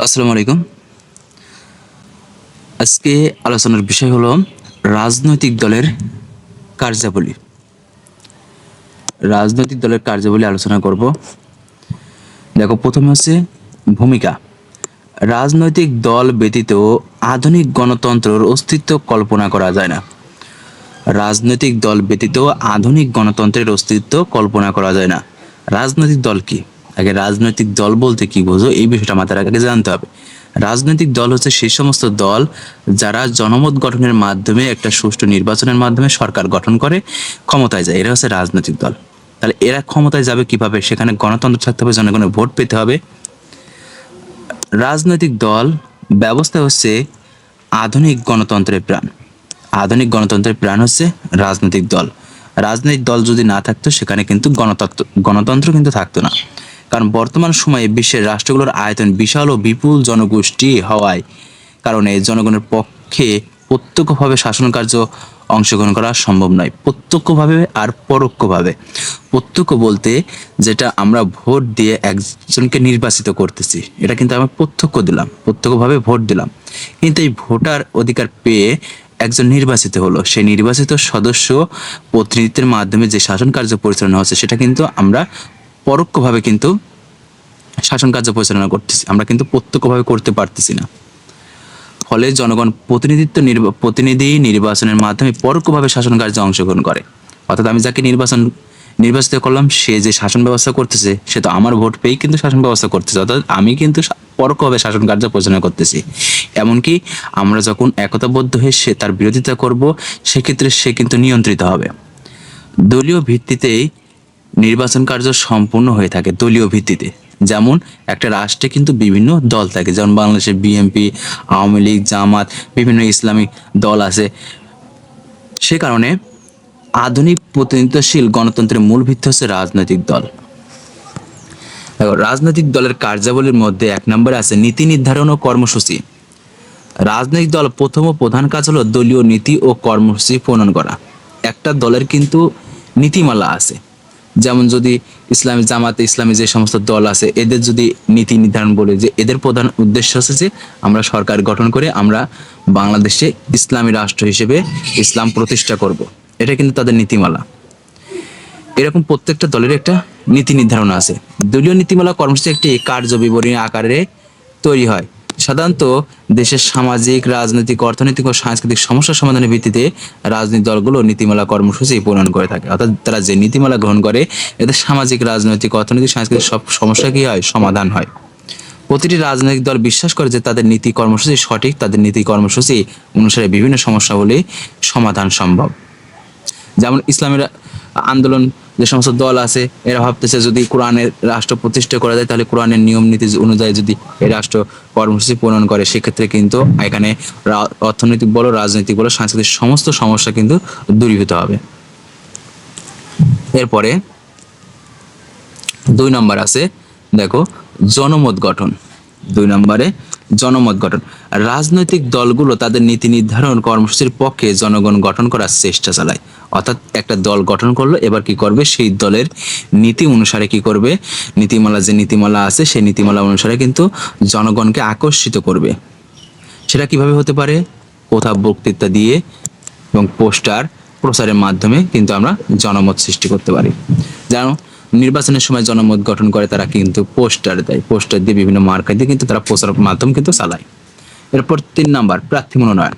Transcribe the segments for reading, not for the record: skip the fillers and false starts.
আসসালামু আলাইকুম। আজকে আলোচনার বিষয় হলো রাজনৈতিক দলের কার্যাবলী। রাজনৈতিক দলের কার্যাবলী আলোচনা করব। দেখো, প্রথমে হচ্ছে ভূমিকা। রাজনৈতিক দল ব্যতীত আধুনিক গণতন্ত্রের অস্তিত্ব কল্পনা করা যায় না। রাজনৈতিক দল ব্যতীত আধুনিক গণতন্ত্রের অস্তিত্ব কল্পনা করা যায় না। রাজনৈতিক দল কি? আগে রাজনৈতিক দল বলতে কি বোঝো এই বিষয়টা মাথায় আগে জানতে হবে। রাজনৈতিক দল হচ্ছে সেই সমস্ত দল যারা জনমত গঠনের মাধ্যমে একটা সুষ্ঠু নির্বাচনের মাধ্যমে সরকার গঠন করে ক্ষমতায় যায়, এরা হচ্ছে রাজনৈতিক দল। তাহলে এরা ক্ষমতায় যাবে কিভাবে? সেখানে গণতন্ত্র থাকতে হবে, জনগণের ভোট পেতে হবে। রাজনৈতিক দল ব্যবস্থা হচ্ছে আধুনিক গণতন্ত্রের প্রাণ। আধুনিক গণতন্ত্রের প্রাণ হচ্ছে রাজনৈতিক দল। রাজনৈতিক দল যদি না থাকতো সেখানে কিন্তু গণতন্ত্র কিন্তু থাকতো না। কারণ বর্তমান সময়ে বিশ্বের রাষ্ট্রগুলোর আয়তন বিশাল ও বিপুল জনগোষ্ঠী হওয়ায় কারণে জনগণের পক্ষে প্রত্যক্ষভাবে শাসন কার্য অংশগ্রহণ করা সম্ভব নয়। প্রত্যক্ষভাবে আর পরোক্ষভাবে। প্রত্যক্ষ বলতে যেটা আমরা ভোট দিয়ে একজনকে নির্বাচিত করতেছি, এটা কিন্তু আমরা প্রত্যক্ষ দিলাম, প্রত্যক্ষভাবে ভোট দিলাম। কিন্তু এই ভোটার অধিকার পেয়ে একজন নির্বাচিত হলো, সেই নির্বাচিত সদস্য প্রতিনিধিত্বের মাধ্যমে যে শাসন কার্য পরিচালনা হচ্ছে সেটা কিন্তু আমরা পরোক্ষভাবে কিন্তু শাসন কার্য পরিচালনা করতেছি, আমরা কিন্তু প্রত্যক্ষভাবে করতে পারতেছি না। ফলে জনগণ প্রতিনিধি নির্বাচনের মাধ্যমে পরোক্ষভাবে শাসন কার্যে অংশগ্রহণ করে। অর্থাৎ আমি যাকে নির্বাচিত করলাম সে যে শাসন ব্যবস্থা করতেছে সে তো আমার ভোট পেয়েই কিন্তু শাসন ব্যবস্থা করতেছে, অর্থাৎ আমি কিন্তু পরোক্ষভাবে শাসন কার্য পরিচালনা করতেছি। এমনকি আমরা যখন একতাবদ্ধ হয়ে সে তার বিরোধিতা করব সেক্ষেত্রে সে কিন্তু নিয়ন্ত্রিত হবে। দলীয় ভিত্তিতেই নির্বাচন কার্য সম্পূর্ণ হয়ে থাকে, দলীয় ভিত্তিতে। যেমন একটা রাষ্ট্রে কিন্তু বিভিন্ন দল থাকে, যেমন বাংলাদেশে বিএনপি, আওয়ামী লীগ, জামাত, বিভিন্ন ইসলামিক দল আছে। সে কারণে আধুনিক প্রতিনিধিত্বশীল গণতন্ত্রের মূল ভিত্তি হচ্ছে রাজনৈতিক দল। রাজনৈতিক দলের কার্যাবলীর মধ্যে 1 নম্বরে আছে নীতি নির্ধারণ ও কর্মসূচি। রাজনৈতিক দল প্রথম ও প্রধান কাজ হলো দলীয় নীতি ও কর্মসূচি প্রণয়ন করা। একটা দলের কিন্তু নীতিমালা আছে। যেমন যদি ইসলামী যে সমস্ত দল আছে এদের যদি নীতি নির্ধারণ বলে যে এদের প্রধান উদ্দেশ্য হচ্ছে যে আমরা সরকার গঠন করে আমরা বাংলাদেশে ইসলামী রাষ্ট্র হিসেবে ইসলাম প্রতিষ্ঠা করব, এটা কিন্তু তাদের নীতিমালা। এরকম প্রত্যেকটা দলের একটা নীতি নির্ধারণ আছে। দলীয় নীতিমালা কর্মসূচি একটি কার্য বিবরণী আকারে তৈরি হয়। সাধারণত দেশের সামাজিক, রাজনৈতিক, অর্থনৈতিক ও সাংস্কৃতিক সমস্যা সমাধানের ভিত্তিতে রাজনৈতিক দলগুলো নীতিমালা কর্মসূচি প্রণয়ন করে থাকে। অর্থাৎ তারা যে নীতিমালা গ্রহণ করে এতে সামাজিক, রাজনৈতিক, অর্থনৈতিক, সাংস্কৃতিক সব সমস্যা কি হয়? সমাধান হয়। প্রতিটি রাজনৈতিক দল বিশ্বাস করে যে তাদের নীতি কর্মসূচি সঠিক, তাদের নীতি কর্মসূচি অনুসারে বিভিন্ন সমস্যাগুলি সমাধান সম্ভব। যেমন ইসলামের আন্দোলন যে সমস্ত দল আছে এরা ভাবতেছে যদি কোরআনের রাষ্ট্র প্রতিষ্ঠা করা যায় তাহলে কোরআনের নিয়ম নীতি অনুযায়ী যদি এই রাষ্ট্র কর্মসূচি প্রণয়ন করে সেক্ষেত্রে কিন্তু এখানে অর্থনৈতিক বলো, রাজনৈতিক বলো, সাংস্কৃতিক সমস্ত সমস্যা কিন্তু দূরীভূত হবে। এরপরে 2 নম্বর আছে, দেখো, জনমত গঠন। 2 নম্বরে জনমত গঠন। রাজনৈতিক দলগুলো তাদের নীতি নির্ধারণ কর্মসূচির পক্ষে জনগণ গঠন করার চেষ্টা চালায়। অর্থাৎ একটা দল গঠন করলো, এবার কি করবে? সেই দলের নীতি অনুসারে কি করবে? যে নীতিমালা আছে সেই নীতিমালা অনুসারে কিন্তু জনগণকে আকর্ষিত করবে। সেটা কিভাবে হতে পারে? কোথাও বক্তৃতা দিয়ে এবং পোস্টার প্রচারের মাধ্যমে কিন্তু আমরা জনমত সৃষ্টি করতে পারি। যেমন নির্বাচনের সময় জনমত গঠন করে তারা কিন্তু পোস্টার দেয়, পোস্টার দিয়ে বিভিন্ন মার্কা দিয়ে কিন্তু তারা প্রচার মাধ্যম কিন্তু চালায়। এরপর 3 নম্বর প্রার্থী মনোনয়ন।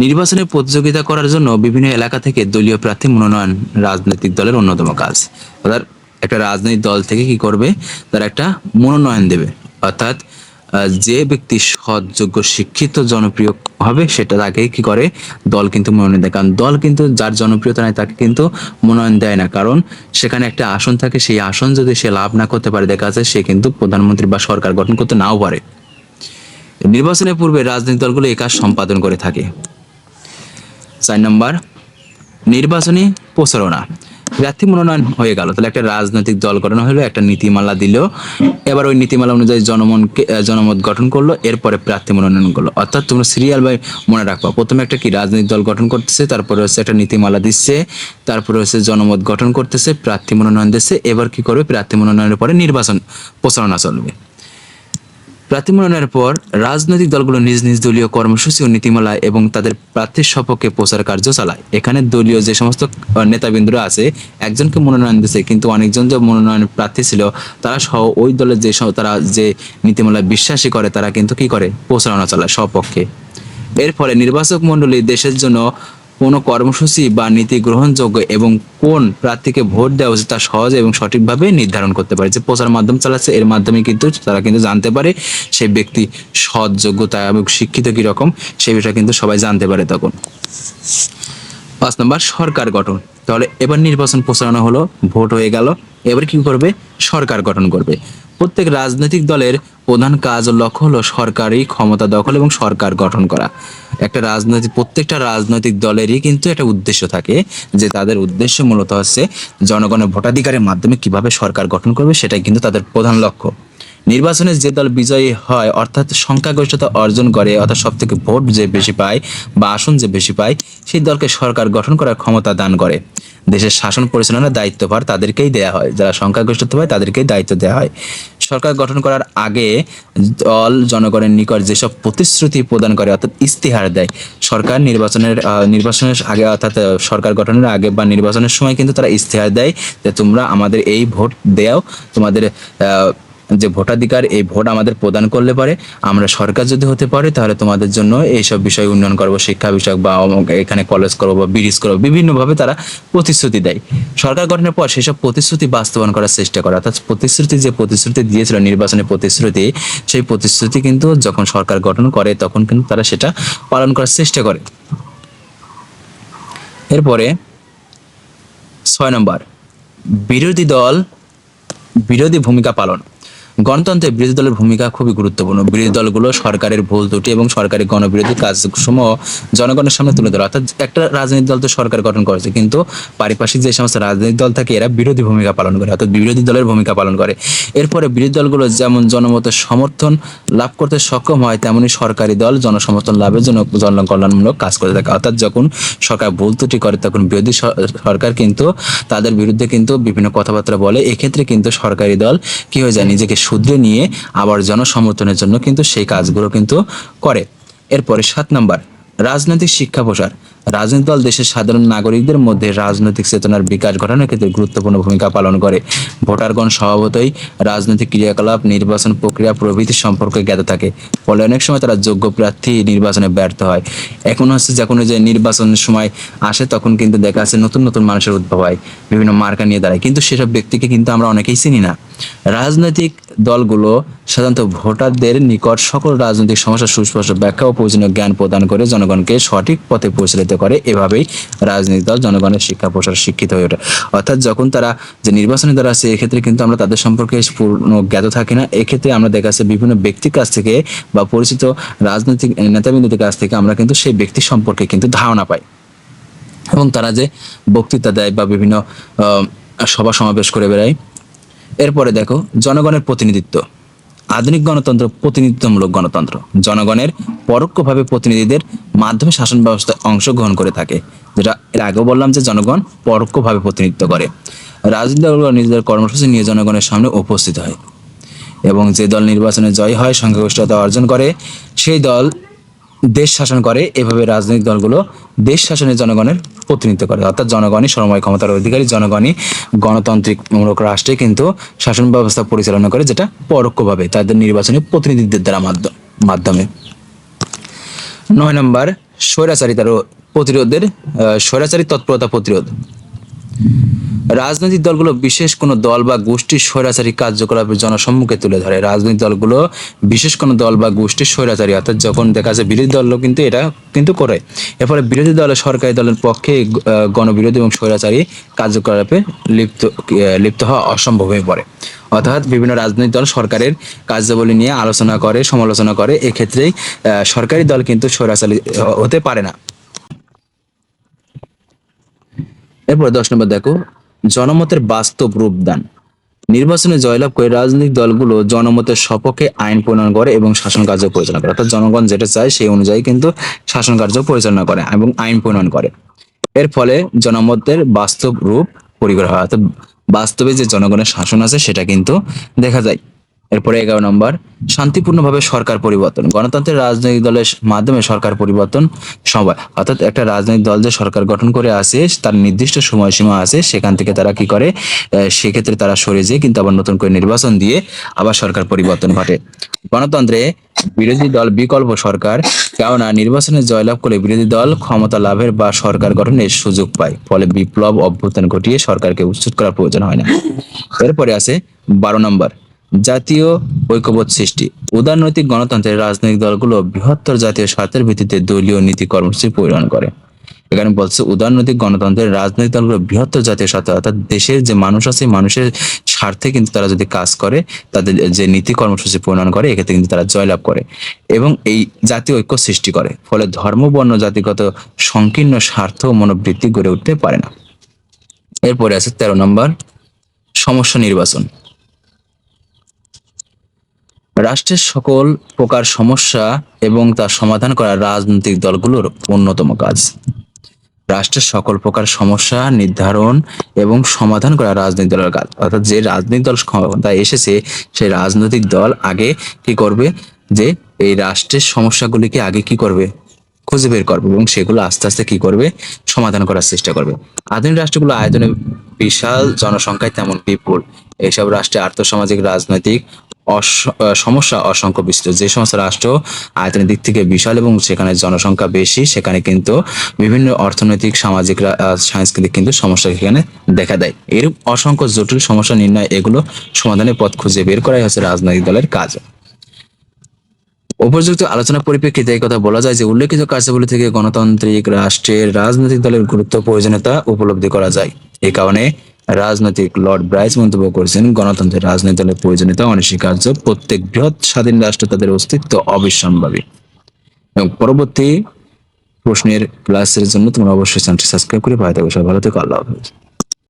নির্বাচনে প্রতিযোগিতা করার জন্য বিভিন্ন এলাকা থেকে দলীয় প্রার্থী মনোনয়ন রাজনৈতিক দলের অন্যতম কাজ। অর্থাৎ একটা রাজনৈতিক দল থেকে কি করবে? তারা একটা মনোনয়ন দেবে। অর্থাৎ যে ব্যক্তি সৎ, যোগ্য, শিক্ষিত, জনপ্রিয় হবে সেটা তাকে কি করে? দল কিন্তু মনোনয়ন দেয়। কারণ দল কিন্তু যার জনপ্রিয়তা নাই তাকে কিন্তু মনোনয়ন দেয় না, কারণ সেখানে একটা আসন থাকে, সেই আসন যদি সে লাভ না করতে পারে দেখা যাচ্ছে সে কিন্তু প্রধানমন্ত্রী বা সরকার গঠন করতে নাও পারে। নির্বাচনের পূর্বে রাজনৈতিক দলগুলো এই কাজ সম্পাদন করে থাকে। 4 নম্বর নির্বাচনী প্রচারণা। প্রার্থী মনোনয়ন হয়ে গেল, তাহলে একটা রাজনৈতিক দল গঠন হলো, একটা নীতিমালা দিল, এবার ওই নীতিমালা অনুযায়ী জনমত গঠন করলো, এরপরে প্রার্থী মনোনয়ন করলো। অর্থাৎ তোমরা সিরিয়াল বাই মনে রাখবা, প্রথমে একটা কি রাজনৈতিক দল গঠন করতেছে, তারপরে হচ্ছে একটা নীতিমালা দিচ্ছে, তারপরে হচ্ছে জনমত গঠন করতেছে, প্রার্থী মনোনয়ন দিচ্ছে, এবার কি করবে, প্রার্থী মনোনয়নের পরে নির্বাচন প্রচারণা চলবে। প্রার্থী মনোনয়নের পর রাজনৈতিক দলগুলো নিজ নিজ দলীয় কর্মসূচি ও নীতিমালা এবং তাদের প্রার্থীর সপক্ষে প্রচার কার্য চালায়। এখানে দলীয় যে সমস্ত নেতাবৃন্দরা আছে, একজনকে মনোনয়ন দিয়েছে, কিন্তু অনেকজন যে মনোনয়ন প্রার্থী ছিল তারা সহ ওই দলের তারা যে নীতিমালায় বিশ্বাসী করে, তারা কিন্তু কি করে, প্রচারণা চালায় সপক্ষে। এর ফলে নির্বাচক মণ্ডলী দেশের জন্য কোনো কর্মসূচি বা নীতি গ্রহণযোগ্য এবং কোন প্রার্থীকে ভোট দেওয়া উচিত তা সহজে এবং সঠিকভাবে নির্ধারণ করতে পারে। যে প্রচার মাধ্যম চালাচ্ছে, এর মাধ্যমে কিন্তু তারা কিন্তু জানতে পারে সেই ব্যক্তি সৎ, যোগ্যতা এবং শিক্ষিত কিরকম, সেই বিষয়ে কিন্তু সবাই জানতে পারে তখন। 5 নম্বর সরকার গঠন। তাহলে এবার নির্বাচন প্রচারণা হলো, ভোট হয়ে গেল, এবার কি করবে, সরকার গঠন করবে। প্রত্যেক রাজনৈতিক দলের প্রধান কাজ ও লক্ষ্য হলো সরকারি ক্ষমতা দখল এবং সরকার গঠন করা। প্রত্যেকটা রাজনৈতিক দলেরই কিন্তু একটা উদ্দেশ্য থাকে, যে তাদের উদ্দেশ্য মূলত হচ্ছে জনগণের ভোটাধিকারের মাধ্যমে কিভাবে সরকার গঠন করবে, সেটাই কিন্তু তাদের প্রধান লক্ষ্য। নির্বাচনে যে দল বিজয়ী হয়, অর্থাৎ সংখ্যাগরিষ্ঠতা অর্জন করে, অর্থাৎ সব থেকে ভোট যে বেশি পায় বা আসন যে বেশি পায়, সেই দলকে সরকার গঠন করার ক্ষমতা দান করে। দেশের শাসন পরিচালনার দায়িত্বভার তাদেরকেই দেয়া হয়, যারা সংখ্যাগরিষ্ঠতা পায় তাদেরকেই দায়িত্ব দেওয়া হয়। সরকার গঠন করার আগে দল জনগণের নিকট যেসব প্রতিশ্রুতি প্রদান করে, অর্থাৎ ইস্তেহার দেয়, সরকার নির্বাচনের আগে, অর্থাৎ সরকার গঠনের আগে বা নির্বাচনের সময় কিন্তু তারা ইস্তেহার দেয় যে তোমরা আমাদের এই ভোট দেও, তোমাদের যে ভোটাধিকার, এই ভোট আমাদের প্রদান করলে পারে আমরা সরকার যদি হতে পারে, তাহলে তোমাদের জন্য এইসব বিষয় উন্নয়ন করবো, শিক্ষা বিষয়ক বা এখানে কলেজ করবো বা ব্রিজ করবো, বিভিন্নভাবে তারা প্রতিশ্রুতি দেয়। সরকার গঠনের পর সেসব প্রতিশ্রুতি বাস্তবায়ন করার চেষ্টা করে, অর্থাৎ যে প্রতিশ্রুতি দিয়েছিল নির্বাচনের প্রতিশ্রুতি, সেই প্রতিশ্রুতি কিন্তু যখন সরকার গঠন করে তখন কিন্তু তারা সেটা পালন করার চেষ্টা করে। এরপরে 6 নম্বর বিরোধী ভূমিকা পালন। গণতন্ত্রে বিরোধী দলের ভূমিকা খুবই গুরুত্বপূর্ণ। বিরোধী দলগুলো সরকারের ভুল ত্রুটি এবং সরকারি গণবিরোধী কাজসমূহ জনগণের সামনে তুলে ধরে। অর্থাৎ একটা রাজনৈতিক দল তো সরকার গঠন করেছে, কিন্তু পারিপার্শ্বিক যে সমস্ত রাজনৈতিক দল থাকে এরা বিরোধী ভূমিকা পালন করে, অর্থাৎ বিরোধী দলের ভূমিকা পালন করে। এরপরে বিরোধী দলগুলো যেমন জনমতের সমর্থন লাভ করতে সক্ষম হয়, তেমনি সরকারি দল জনসমর্থন লাভের জন্য জনকল্যাণমূলক কাজ করে থাকে। অর্থাৎ যখন সরকার ভুল ত্রুটি করে, তখন বিরোধী সরকার কিন্তু তাদের বিরুদ্ধে কিন্তু বিভিন্ন কথাবার্তা বলে। এক্ষেত্রে কিন্তু সরকারি দল কি হয়ে যায়, নিজেকে শুধরে নিয়ে আবার জনসমর্থনের জন্য কিন্তু সেই কাজগুলো কিন্তু করে। এরপরে 7 নম্বর রাজনৈতিক শিক্ষা প্রসার। রাজনৈতিক দল দেশের সাধারণ নাগরিকদের মধ্যে রাজনৈতিক চেতনার বিকাশ ঘটানোর ক্ষেত্রে গুরুত্বপূর্ণ ভূমিকা পালন করে। ভোটারগণ স্বভাবতই রাজনৈতিক ক্রিয়াকলাপ, নির্বাচন প্রক্রিয়া প্রভৃতি সম্পর্কে জ্ঞাত থাকে, ফলে অনেক সময় তারা যোগ্য প্রার্থী নির্বাচনে ব্যর্থ হয়। এখন হচ্ছে যখন যে নির্বাচনের সময় আসে, তখন কিন্তু দেখা যাচ্ছে নতুন নতুন মানুষের উদ্ভব হয়, বিভিন্ন মার্কা নিয়ে দাঁড়ায়, কিন্তু সেসব ব্যক্তিকে কিন্তু আমরা অনেকেই চিনি না। রাজনৈতিক দলগুলো সাধারণত ভোটারদের নিকট সকল রাজনৈতিক সমস্যার সুস্পষ্ট ব্যাখ্যা ও প্রয়োজনীয় জ্ঞান প্রদান করে জনগণকে সঠিক পথে পরিচালিত করে। এভাবেই রাজনৈতিক দল জনগণের শিক্ষা প্রসার শিক্ষিত হয়ে ওঠে। অর্থাৎ যখন তারা যে নির্বাচনে দ্বারা আছে, এক্ষেত্রে কিন্তু আমরা তাদের সম্পর্কে পূর্ণ জ্ঞাত থাকি না। এক্ষেত্রে আমরা দেখা যাচ্ছে বিভিন্ন ব্যক্তির কাছ থেকে বা পরিচিত রাজনৈতিক নেতাবৃন্দদের কাছ থেকে আমরা কিন্তু সেই ব্যক্তি সম্পর্কে কিন্তু ধারণা পাই, এবং তারা যে বক্তৃতা দেয় বা বিভিন্ন সভা সমাবেশ করে বেড়ায়। এরপরে দেখো জনগণের প্রতিনিধিত্ব। আধুনিক গণতন্ত্র প্রতিনিধিত্বমূলক গণতন্ত্র। জনগণের পরোক্ষভাবে প্রতিনিধিদের মাধ্যমে শাসন ব্যবস্থায় অংশগ্রহণ করে থাকে, যেটা এর আগেও বললাম যে জনগণ পরোক্ষভাবে প্রতিনিধিত্ব করে। রাজনৈতিক দলগুলো নিজেদের কর্মসূচি নিয়ে জনগণের সামনে উপস্থিত হয়, এবং যে দল নির্বাচনে জয় হয়, সংখ্যাগরিষ্ঠতা অর্জন করে, সেই দল দেশ শাসন করে। এভাবে রাজনৈতিক দলগুলো দেশ শাসনে জনগণের প্রতিনিধিত্ব করে, অর্থাৎ জনগণই সর্বময় ক্ষমতার অধিকারী, জনগণই গণতান্ত্রিকমূলক রাষ্ট্রে কিন্তু শাসন ব্যবস্থা পরিচালনা করে, যেটা পরোক্ষভাবে তাদের নির্বাচনী প্রতিনিধিত্বের দ্বারা মাধ্যমে। 9 নম্বর স্বৈরাচারী তৎপরতা প্রতিরোধ। রাজনৈতিক দলগুলো বিশেষ কোনো দল বা গোষ্ঠীর স্বৈরাচারী কার্যকলাপের জনসম্মুখে তুলে ধরে। রাজনৈতিক দলগুলো বিশেষ কোনো দল বা গোষ্ঠীর স্বৈরাচারী, অর্থাৎ যখন দেখা যায় বিরোধী দলও কিন্তু এটা কিন্তু করে, এর ফলে বিরোধী দলের সরকারি দলের পক্ষে গণবিরোধী এবং স্বৈরাচারী কার্যকলাপে লিপ্ত হওয়া অসম্ভব হয়ে পড়ে। অর্থাৎ বিভিন্ন রাজনৈতিক দল সরকারের কার্যাবলী নিয়ে আলোচনা করে, সমালোচনা করে, এক্ষেত্রেই সরকারি দল কিন্তু স্বৈরাচারী হতে পারে না। এরপর 10 নম্বর দেখো জনমতের বাস্তব রূপদান। নির্বাচনে জয়লাভ করে রাজনৈতিক দলগুলো জনমতের সপক্ষে আইন প্রণয়ন করে এবং শাসন কার্য পরিচালনা করে, অর্থাৎ জনগণ যেটা চায় সেই অনুযায়ী কিন্তু শাসন কার্য পরিচালনা করে এবং আইন প্রণয়ন করে। এর ফলে জনমতের বাস্তব রূপ পরিগ্রহ হয়, অর্থাৎ বাস্তবে যে জনগণের শাসন আছে সেটা কিন্তু দেখা যায়। এরপরে 11 নম্বর, শান্তিপূর্ণভাবে সরকার পরিবর্তন। গণতন্ত্রের রাজনৈতিক দলের মাধ্যমে সরকার পরিবর্তন সময়, অর্থাৎ একটা রাজনৈতিক দল যে সরকার গঠন করে আসে তার নির্দিষ্ট সময়সীমা আছে, সেখান থেকে তারা কি করে, সেক্ষেত্রে তারা সরে যেয়ে কিন্তু আবার নতুন করে নির্বাচন দিয়ে আবার সরকার পরিবর্তন ঘটে। গণতন্ত্রে বিরোধী দল বিকল্প সরকার, কেননা নির্বাচনে জয়লাভ করে বিরোধী দল ক্ষমতা লাভের বা সরকার গঠনের সুযোগ পায়, ফলে বিপ্লব অভ্যুত্থান ঘটিয়ে সরকারকে উচ্ছেদ করার প্রয়োজন হয় না। এরপরে আছে 12 নম্বর, জাতীয় ঐক্যবোধ সৃষ্টি। উদারনৈতিক গণতন্ত্রের রাজনৈতিক দলগুলো বৃহত্তর জাতীয় স্বার্থের ভিত্তিতে দলীয় নীতি কর্মসূচি পরিচালনা করে। এখানে বলছে উদারনৈতিক গণতন্ত্রের রাজনৈতিক দলগুলো বৃহত্তর জাতীয় স্বার্থ, অর্থাৎ দেশের যে মানুষ আছে মানুষের স্বার্থে কিন্তু তারা যদি কাজ করে, তাদের যে নীতি কর্মসূচি প্রণয়ন করে, এক্ষেত্রে কিন্তু তারা জয়লাভ করে এবং এই জাতীয় ঐক্য সৃষ্টি করে, ফলে ধর্ম বর্ণ জাতিগত সংকীর্ণ স্বার্থ ও মনোবৃত্তি গড়ে উঠতে পারে না। এরপরে আছে 13 নম্বর, সমস্যা নির্বাচন। রাষ্ট্রের সকল প্রকার সমস্যা এবং তার সমাধান করা রাজনৈতিক দলগুলোর অন্যতম কাজ। রাষ্ট্রের সকল প্রকার সমস্যা নির্ধারণ এবং সমাধান করা রাজনৈতিক দলের কাজ, অর্থাৎ যে রাজনৈতিক দল ক্ষমতায় এসেছে সেই রাজনৈতিক দল আগে কি করবে, যে এই রাষ্ট্রের সমস্যাগুলিকে আগে কি করবে, খুঁজে বের করবে এবং সেগুলো আস্তে আস্তে কি করবে, সমাধান করার চেষ্টা করবে। আধুনিক রাষ্ট্রগুলো আয়তনে বিশাল, জনসংখ্যায় তেমন বিপুল। এইসব রাষ্ট্রে আর্থসামাজিক রাজনৈতিক সমস্যা অসংখ্য বিস্তৃত। যে সমস্ত রাষ্ট্র আয়তনের দিক থেকে বিশাল এবং সেখানে জনসংখ্যা বেশি, সেখানে কিন্তু বিভিন্ন অর্থনৈতিক, সামাজিক, সাংস্কৃতিক কিন্তু সমস্যা এখানে দেখা দেয়। এরূপ অসংখ্য জটিল সমস্যা নির্ণয়, এগুলো সমাধানের পথ খুঁজে বের করাই হচ্ছে রাজনৈতিক দলের কাজ। উপযুক্ত আলোচনার পরিপ্রেক্ষিতে এই কথা বলা যায় যে উল্লেখিত কার্যাবলী থেকে গণতান্ত্রিক রাষ্ট্রের রাজনৈতিক দলের গুরুত্ব প্রয়োজনীয়তা উপলব্ধি করা যায়। এই কারণে রাজনৈতিক লর্ড ব্রাইস মন্তব্য করেছেন, গণতন্ত্রের রাজনৈতিক দলের প্রয়োজনীয়তা অনস্বীকার্য। প্রত্যেক বৃহৎ স্বাধীন রাষ্ট্র তাদের অস্তিত্ব অবিসম্ভাবী। এবং পরবর্তী প্রশ্নের ক্লাসের জন্য তোমরা অবশ্যই চ্যানেলটি সাবস্ক্রাইব করে পাঠাতে হবে। সবাই ভালো থেকো, আল্লাহ হাফেজ।